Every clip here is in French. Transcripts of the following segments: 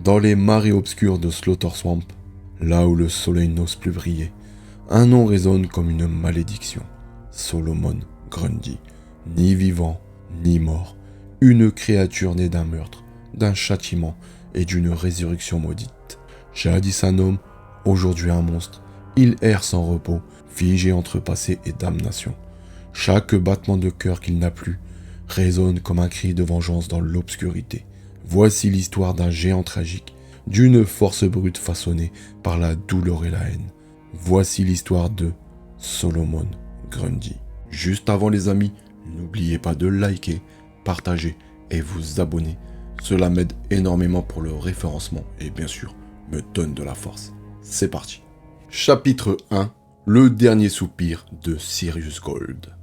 Dans les marais obscurs de Slaughter Swamp, là où le soleil n'ose plus briller, un nom résonne comme une malédiction. Solomon Grundy, ni vivant, ni mort, une créature née d'un meurtre, d'un châtiment et d'une résurrection maudite. Jadis un homme, aujourd'hui un monstre, il erre sans repos, figé entre passé et damnation. Chaque battement de cœur qu'il n'a plus résonne comme un cri de vengeance dans l'obscurité. Voici l'histoire d'un géant tragique, d'une force brute façonnée par la douleur et la haine. Voici l'histoire de Solomon Grundy. Juste avant les amis, n'oubliez pas de liker, partager et vous abonner. Cela m'aide énormément pour le référencement et bien sûr me donne de la force. C'est parti. Chapitre 1. Le dernier soupir de Sirius Gold.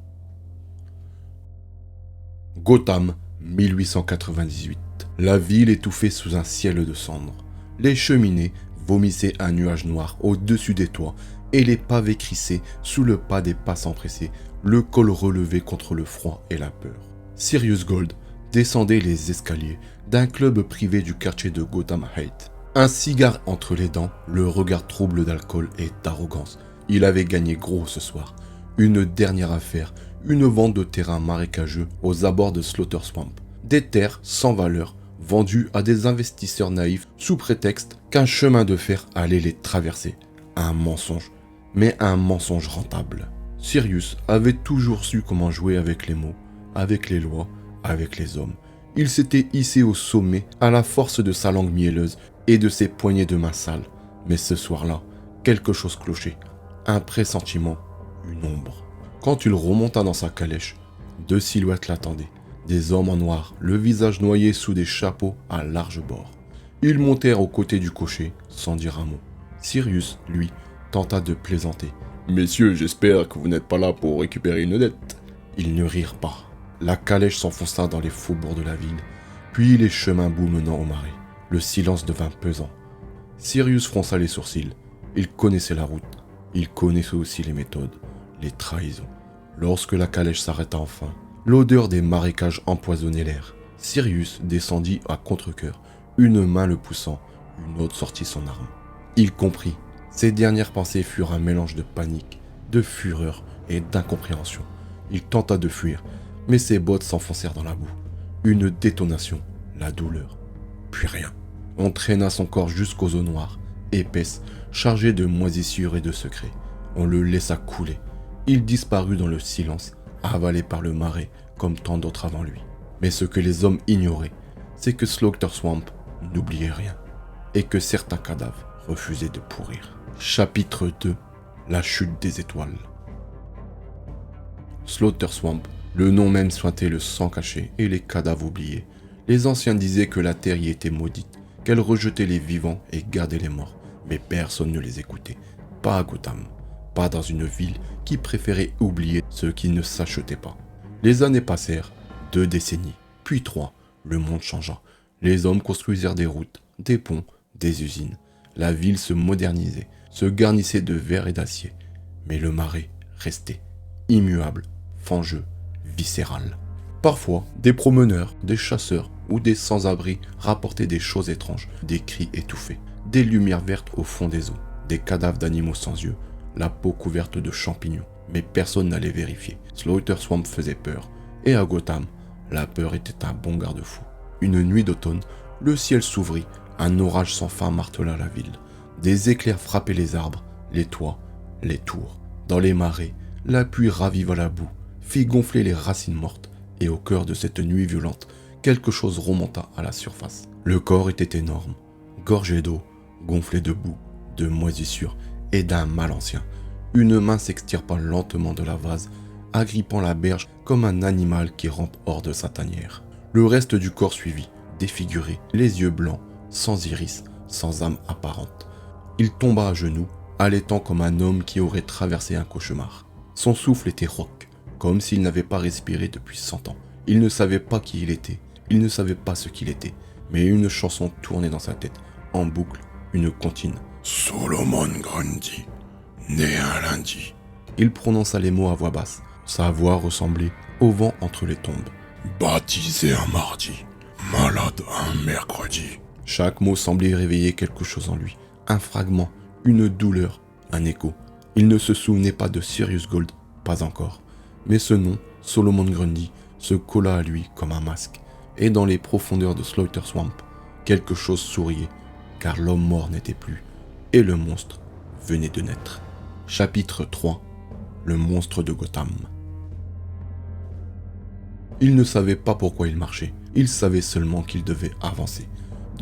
Gotham, 1898. La ville étouffée sous un ciel de cendres. Les cheminées vomissaient un nuage noir au-dessus des toits et les pavés crissaient sous le pas des passants pressés, le col relevé contre le froid et la peur. Sirius Gold descendait les escaliers d'un club privé du quartier de Gotham Heights. Un cigare entre les dents, le regard trouble d'alcool et d'arrogance. Il avait gagné gros ce soir. Une dernière affaire, une vente de terrain marécageux aux abords de Slaughter Swamp. Des terres sans valeur, vendues à des investisseurs naïfs sous prétexte qu'un chemin de fer allait les traverser. Un mensonge, mais un mensonge rentable. Sirius avait toujours su comment jouer avec les mots, avec les lois, avec les hommes. Il s'était hissé au sommet à la force de sa langue mielleuse et de ses poignées de main sales. Mais ce soir-là, quelque chose clochait. Un pressentiment, une ombre. Quand il remonta dans sa calèche, deux silhouettes l'attendaient. Des hommes en noir, le visage noyé sous des chapeaux à large bord. Ils montèrent aux côtés du cocher, sans dire un mot. Sirius, lui, tenta de plaisanter. « Messieurs, j'espère que vous n'êtes pas là pour récupérer une dette. » Ils ne rirent pas. La calèche s'enfonça dans les faubourgs de la ville, puis les chemins bout menant au marais. Le silence devint pesant. Sirius fronça les sourcils. Il connaissait la route. Il connaissait aussi les méthodes, les trahisons. Lorsque la calèche s'arrêta enfin, l'odeur des marécages empoisonnait l'air. Sirius descendit à contre-cœur, une main le poussant, une autre sortit son arme. Il comprit. Ses dernières pensées furent un mélange de panique, de fureur et d'incompréhension. Il tenta de fuir, mais ses bottes s'enfoncèrent dans la boue. Une détonation, la douleur, puis rien. On traîna son corps jusqu'aux eaux noires, épaisses, chargées de moisissures et de secrets. On le laissa couler. Il disparut dans le silence, avalé par le marais comme tant d'autres avant lui. Mais ce que les hommes ignoraient, c'est que Slaughter Swamp n'oubliait rien, et que certains cadavres refusaient de pourrir. Chapitre 2. La chute des étoiles. Slaughter Swamp, le nom même sointait le sang caché et les cadavres oubliés. Les anciens disaient que la terre y était maudite, qu'elle rejetait les vivants et gardait les morts. Mais personne ne les écoutait. Pas à Gotham. Pas dans une ville qui préférait oublier ceux qui ne s'achetaient pas. Les années passèrent, 2 décennies, puis 3. Le monde changea. Les hommes construisirent des routes, des ponts, des usines. La ville se modernisait, se garnissait de verre et d'acier. Mais le marais restait, immuable, fangeux, viscéral. Parfois, des promeneurs, des chasseurs ou des sans-abri rapportaient des choses étranges, des cris étouffés, des lumières vertes au fond des eaux, des cadavres d'animaux sans yeux, la peau couverte de champignons. Mais personne n'allait vérifier. Slaughter Swamp faisait peur. Et à Gotham, la peur était un bon garde-fou. Une nuit d'automne, le ciel s'ouvrit, un orage sans fin martela la ville. Des éclairs frappaient les arbres, les toits, les tours. Dans les marais, la pluie raviva la boue, fit gonfler les racines mortes, et au cœur de cette nuit violente, quelque chose remonta à la surface. Le corps était énorme, gorgé d'eau, gonflé de boue, de moisissures et d'un mal ancien. Une main s'extirpa lentement de la vase, agrippant la berge comme un animal qui rampe hors de sa tanière. Le reste du corps suivit, défiguré, les yeux blancs, sans iris, sans âme apparente. Il tomba à genoux, allaitant comme un homme qui aurait traversé un cauchemar. Son souffle était rauque, comme s'il n'avait pas respiré depuis 100 ans. Il ne savait pas qui il était, il ne savait pas ce qu'il était, mais une chanson tournait dans sa tête, en boucle, une comptine. Solomon Grundy, né un lundi. Il prononça les mots à voix basse. Sa voix ressemblait au vent entre les tombes. Baptisé un mardi, malade un mercredi. Chaque mot semblait réveiller quelque chose en lui. Un fragment, une douleur, un écho. Il ne se souvenait pas de Sirius Gold, pas encore. Mais ce nom, Solomon Grundy, se colla à lui comme un masque. Et dans les profondeurs de Slaughter Swamp, quelque chose souriait, car l'homme mort n'était plus, et le monstre venait de naître. Chapitre 3. Le monstre de Gotham. Il ne savait pas pourquoi il marchait, il savait seulement qu'il devait avancer.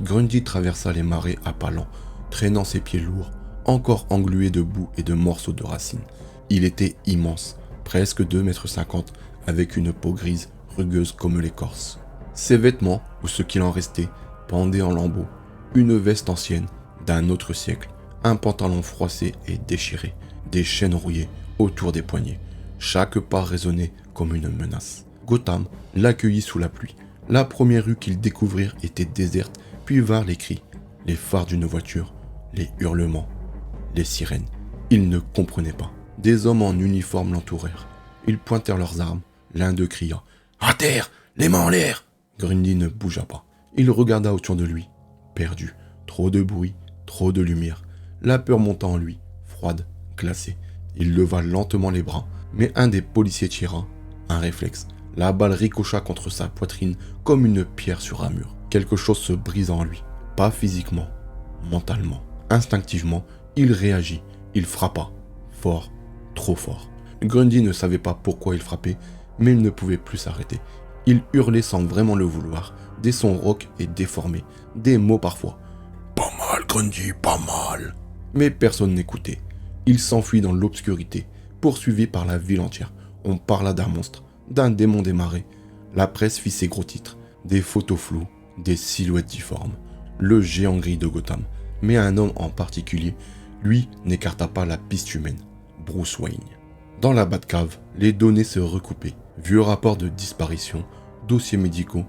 Grundy traversa les marais à pas lents, traînant ses pieds lourds, encore englués de boue et de morceaux de racines. Il était immense, presque 2,50 m, avec une peau grise, rugueuse comme l'écorce. Ses vêtements, ou ce qu'il en restait, pendaient en lambeaux, une veste ancienne, d'un autre siècle, un pantalon froissé et déchiré, des chaînes rouillées autour des poignets. Chaque pas résonnait comme une menace. Gotham l'accueillit sous la pluie. La première rue qu'ils découvrirent était déserte, puis vinrent les cris, les phares d'une voiture, les hurlements, les sirènes. Il ne comprenait pas. Des hommes en uniforme l'entourèrent. Ils pointèrent leurs armes. L'un d'eux cria « À terre, les mains en l'air !» Grundy ne bougea pas. Il regarda autour de lui, perdu. Trop de bruit, trop de lumière. La peur monta en lui, froide, glacée. Il leva lentement les bras, mais un des policiers tira. Un réflexe. La balle ricocha contre sa poitrine comme une pierre sur un mur. Quelque chose se brisa en lui. Pas physiquement, mentalement. Instinctivement, il réagit. Il frappa. Fort, trop fort. Grundy ne savait pas pourquoi il frappait, mais il ne pouvait plus s'arrêter. Il hurlait sans vraiment le vouloir, des sons rauques et déformés, des mots parfois. « Pas mal, Grundy, pas mal !» Mais personne n'écoutait. Il s'enfuit dans l'obscurité, poursuivi par la ville entière. On parla d'un monstre, d'un démon des marais. La presse fit ses gros titres, des photos floues, des silhouettes difformes. Le géant gris de Gotham. Mais un homme en particulier, lui, n'écarta pas la piste humaine. Bruce Wayne. Dans la Batcave, les données se recoupaient. Vieux rapports de disparition, dossiers médicaux,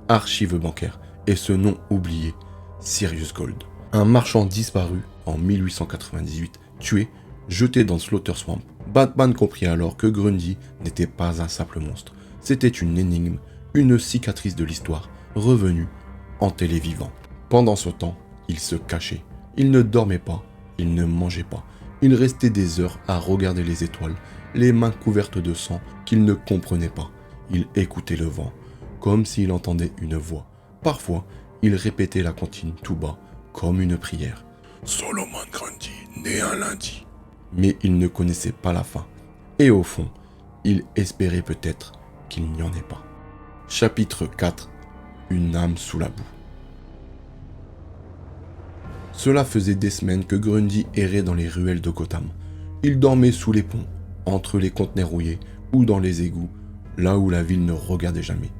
archives bancaires et ce nom oublié, Sirius Gold. Un marchand disparu en 1898, tué, jeté dans Slaughter Swamp. Batman comprit alors que Grundy n'était pas un simple monstre. C'était une énigme, une cicatrice de l'histoire, revenue, hanter les vivants. Pendant ce temps, il se cachait. Il ne dormait pas, il ne mangeait pas. Il restait des heures à regarder les étoiles, les mains couvertes de sang qu'il ne comprenait pas. Il écoutait le vent, comme s'il entendait une voix. Parfois, il répétait la comptine tout bas, comme une prière. Solomon Grundy, né un lundi. Mais il ne connaissait pas la fin. Et au fond, il espérait peut-être qu'il n'y en ait pas. Chapitre 4. Une âme sous la boue. Cela faisait des semaines que Grundy errait dans les ruelles de Gotham. Il dormait sous les ponts, entre les conteneurs rouillés ou dans les égouts, là où la ville ne regardait jamais.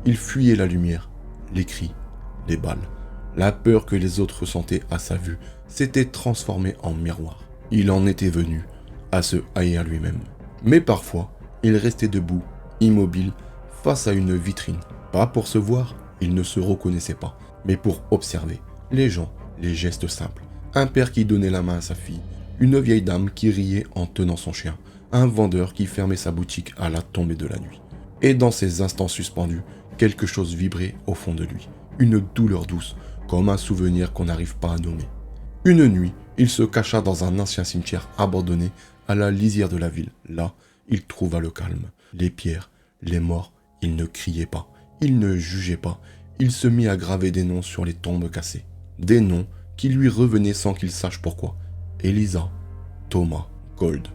Il fuyait la lumière, les cris, les balles. La peur que les autres ressentaient à sa vue s'était transformée en miroir. Il en était venu à se haïr lui-même. Mais parfois, il restait debout, immobile, face à une vitrine. Pas pour se voir, il ne se reconnaissait pas, mais pour observer les gens, les gestes simples. Un père qui donnait la main à sa fille, une vieille dame qui riait en tenant son chien, un vendeur qui fermait sa boutique à la tombée de la nuit. Et dans ces instants suspendus, quelque chose vibrait au fond de lui. Une douleur douce, comme un souvenir qu'on n'arrive pas à nommer. Une nuit, il se cacha dans un ancien cimetière abandonné à la lisière de la ville. Là, il trouva le calme. Les pierres, les morts, il ne criait pas, il ne jugeait pas. Il se mit à graver des noms sur les tombes cassées. Des noms qui lui revenaient sans qu'il sache pourquoi. Elisa, Thomas, Gold.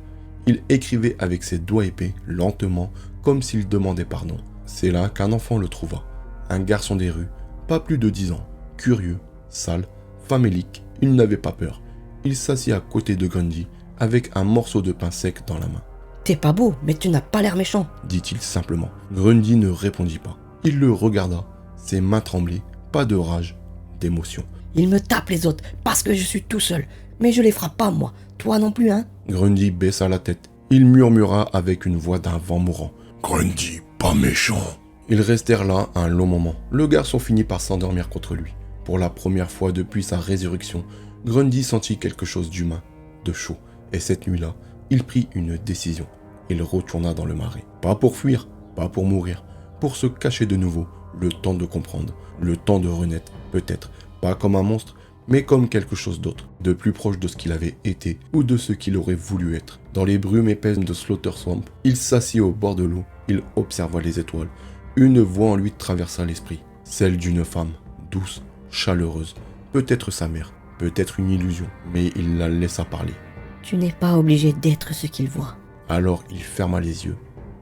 Il écrivait avec ses doigts épais, lentement, comme s'il demandait pardon. C'est là qu'un enfant le trouva. Un garçon des rues, pas plus de 10 ans, curieux, sale, famélique. Il n'avait pas peur. Il s'assit à côté de Grundy, avec un morceau de pain sec dans la main. « T'es pas beau, mais tu n'as pas l'air méchant », dit-il simplement. Grundy ne répondit pas. Il le regarda, ses mains tremblaient, pas de rage, d'émotion. « Il me tape les autres, parce que je suis tout seul. Mais je les frappe pas, moi. Toi non plus, hein ?» Grundy baissa la tête. Il murmura avec une voix d'un vent mourant. « Grundy, pas méchant !» Ils restèrent là un long moment. Le garçon finit par s'endormir contre lui. Pour la première fois depuis sa résurrection, Grundy sentit quelque chose d'humain, de chaud. Et cette nuit-là, il prit une décision. Il retourna dans le marais. Pas pour fuir, pas pour mourir, pour se cacher de nouveau, le temps de comprendre, le temps de renaître, peut-être, Pas comme un monstre, mais comme quelque chose d'autre, de plus proche de ce qu'il avait été ou de ce qu'il aurait voulu être. Dans les brumes épaisses de Slaughter Swamp, il s'assit au bord de l'eau, il observa les étoiles. Une voix en lui traversa l'esprit, celle d'une femme, douce, chaleureuse, peut-être sa mère, peut-être une illusion, mais il la laissa parler. Tu n'es pas obligé d'être ce qu'il voit. Alors il ferma les yeux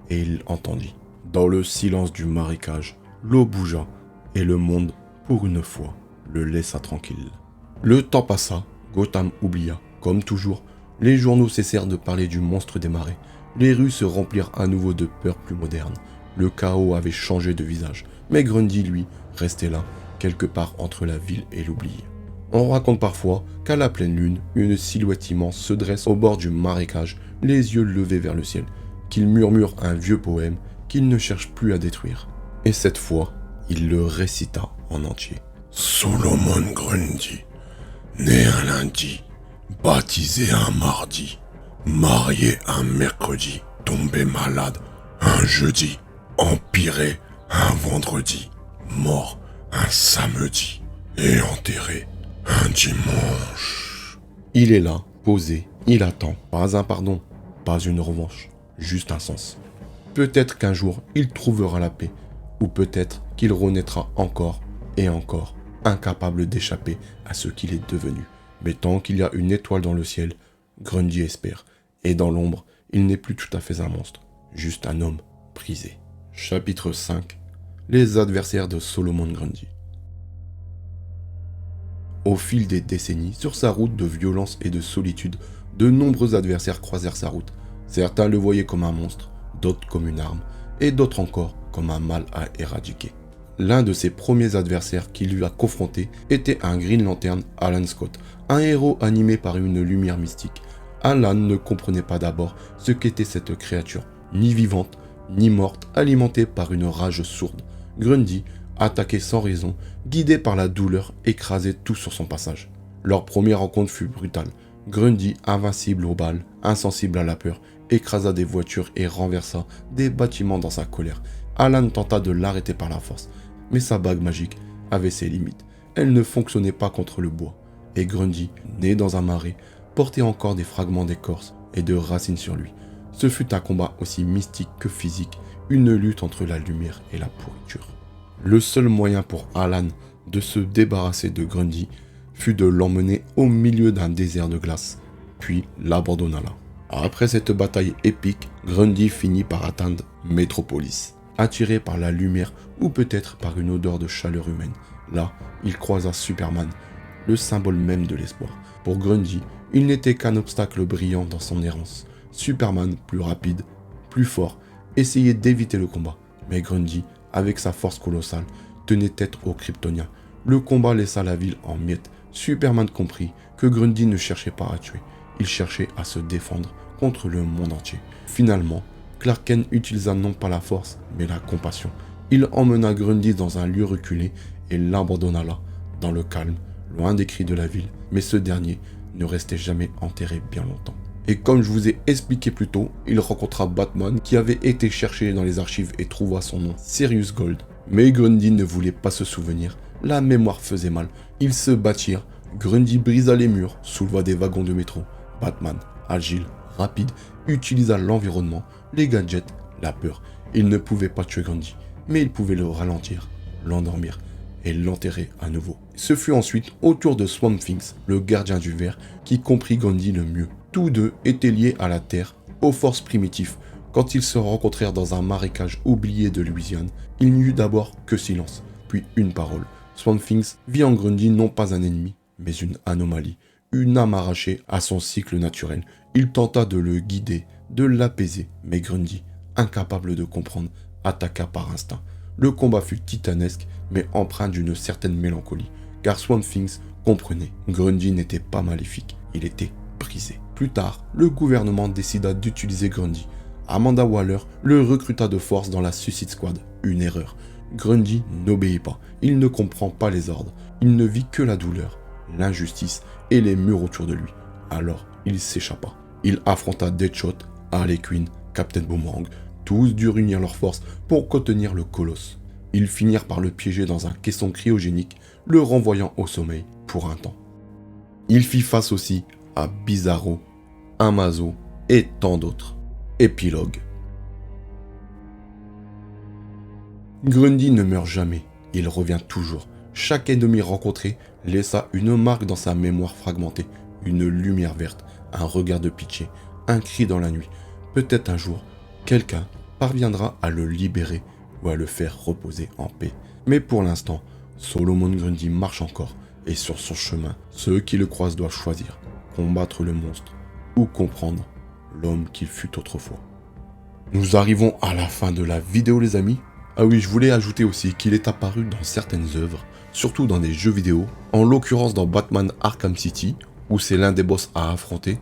et il entendit. Dans le silence du marécage, l'eau bougea et le monde, pour une fois, le laissa tranquille. Le temps passa, Gotham oublia. Comme toujours, les journaux cessèrent de parler du monstre des marais. Les rues se remplirent à nouveau de peurs plus modernes. Le chaos avait changé de visage, mais Grundy, lui, restait là, quelque part entre la ville et l'oubli. On raconte parfois qu'à la pleine lune, une silhouette immense se dresse au bord du marécage, les yeux levés vers le ciel, qu'il murmure un vieux poème qu'il ne cherche plus à détruire. Et cette fois, il le récita en entier. Solomon Grundy, né un lundi, baptisé un mardi, marié un mercredi, tombé malade un jeudi, empiré un vendredi, mort un samedi et enterré un dimanche. Il est là, posé, il attend. Pas un pardon, pas une revanche, juste un sens. Peut-être qu'un jour, il trouvera la paix, ou peut-être qu'il renaîtra encore et encore, incapable d'échapper à ce qu'il est devenu. Mais tant qu'il y a une étoile dans le ciel, Grundy espère. Et dans l'ombre, il n'est plus tout à fait un monstre, juste un homme brisé. Chapitre 5. Les adversaires de Solomon Grundy. Au fil des décennies, sur sa route de violence et de solitude, de nombreux adversaires croisèrent sa route. Certains le voyaient comme un monstre, d'autres comme une arme, et d'autres encore comme un mal à éradiquer. L'un de ses premiers adversaires qui lui a confronté était un Green Lantern, Alan Scott, un héros animé par une lumière mystique. Alan ne comprenait pas d'abord ce qu'était cette créature, ni vivante, ni morte, alimentée par une rage sourde. Grundy, attaqué sans raison, guidé par la douleur, écrasait tout sur son passage. Leur première rencontre fut brutale. Grundy, invincible aux balles, insensible à la peur, écrasa des voitures et renversa des bâtiments dans sa colère. Alan tenta de l'arrêter par la force, mais sa bague magique avait ses limites. Elle ne fonctionnait pas contre le bois. Et Grundy, né dans un marais, portait encore des fragments d'écorce et de racines sur lui. Ce fut un combat aussi mystique que physique, une lutte entre la lumière et la pourriture. Le seul moyen pour Alan de se débarrasser de Grundy fut de l'emmener au milieu d'un désert de glace, puis l'abandonna là. Après cette bataille épique, Grundy finit par atteindre Metropolis. Attiré par la lumière ou peut-être par une odeur de chaleur humaine, là, il croisa Superman, le symbole même de l'espoir. Pour Grundy, il n'était qu'un obstacle brillant dans son errance. Superman, plus rapide, plus fort, essayait d'éviter le combat, mais Grundy, avec sa force colossale, tenait tête aux Kryptoniens. Le combat laissa la ville en miettes. Superman comprit que Grundy ne cherchait pas à tuer, il cherchait à se défendre contre le monde entier. Finalement, Clark Kent utilisa non pas la force, mais la compassion. Il emmena Grundy dans un lieu reculé et l'abandonna là, dans le calme, loin des cris de la ville, mais ce dernier ne restait jamais enterré bien longtemps. Et comme je vous ai expliqué plus tôt, il rencontra Batman qui avait été cherché dans les archives et trouva son nom, Sirius Gold. Mais Grundy ne voulait pas se souvenir, la mémoire faisait mal. Ils se battirent, Grundy brisa les murs, souleva des wagons de métro. Batman, agile, rapide, utilisa l'environnement, les gadgets, la peur. Il ne pouvait pas tuer Grundy, mais il pouvait le ralentir, l'endormir et l'enterrer à nouveau. Ce fut ensuite au tour de Swamp Thing, le gardien du verre, qui comprit Grundy le mieux. Tous deux étaient liés à la terre, aux forces primitives. Quand ils se rencontrèrent dans un marécage oublié de Louisiane, il n'y eut d'abord que silence, puis une parole. Swamp Thing vit en Grundy non pas un ennemi, mais une anomalie, une âme arrachée à son cycle naturel. Il tenta de le guider, de l'apaiser, mais Grundy, incapable de comprendre, attaqua par instinct. Le combat fut titanesque, mais empreint d'une certaine mélancolie, car Swamp Thing comprenait. Grundy n'était pas maléfique, il était brisé. Plus tard, le gouvernement décida d'utiliser Grundy. Amanda Waller le recruta de force dans la Suicide Squad. Une erreur. Grundy n'obéit pas, il ne comprend pas les ordres, il ne vit que la douleur, l'injustice et les murs autour de lui. Alors, il s'échappa. Il affronta Deadshot, Harley Quinn, Captain Boomerang. Tous durent unir leurs forces pour contenir le colosse. Ils finirent par le piéger dans un caisson cryogénique, le renvoyant au sommeil pour un temps. Il fit face aussi à Bizarro, Amazo et tant d'autres. Épilogue. Grundy ne meurt jamais, il revient toujours. Chaque ennemi rencontré laissa une marque dans sa mémoire fragmentée, une lumière verte, un regard de pitié, un cri dans la nuit. Peut-être un jour, quelqu'un parviendra à le libérer ou à le faire reposer en paix. Mais pour l'instant, Solomon Grundy marche encore, et sur son chemin, ceux qui le croisent doivent choisir, combattre le monstre ou comprendre l'homme qu'il fut autrefois. Nous arrivons à la fin de la vidéo les amis. Ah oui, je voulais ajouter aussi qu'il est apparu dans certaines œuvres, surtout dans des jeux vidéo, en l'occurrence dans Batman Arkham City, où c'est l'un des boss à affronter.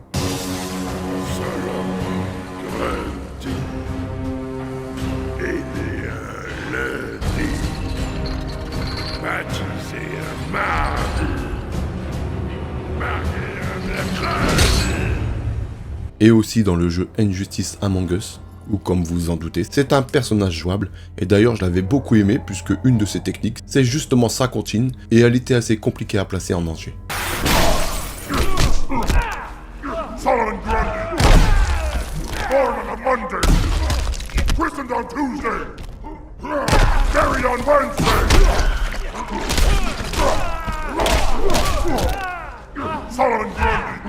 Et aussi dans le jeu Injustice Among Us, où comme vous vous en doutez, c'est un personnage jouable, et d'ailleurs je l'avais beaucoup aimé puisque une de ses techniques, c'est justement sa comptine, et elle était assez compliquée à placer en danger. Solomon Grundy, born on a Monday, christened on Tuesday, buried on Wednesday. Solomon Grundy.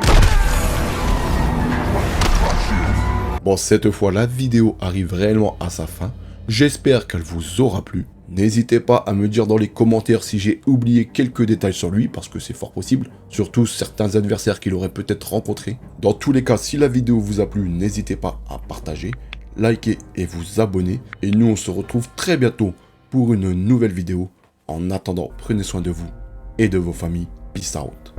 Bon, cette fois la vidéo arrive réellement à sa fin, j'espère qu'elle vous aura plu. N'hésitez pas à me dire dans les commentaires si j'ai oublié quelques détails sur lui, parce que c'est fort possible, surtout certains adversaires qu'il aurait peut-être rencontrés. Dans tous les cas, si la vidéo vous a plu, n'hésitez pas à partager, liker et vous abonner. Et nous, on se retrouve très bientôt pour une nouvelle vidéo. En attendant, prenez soin de vous et de vos familles. Peace out.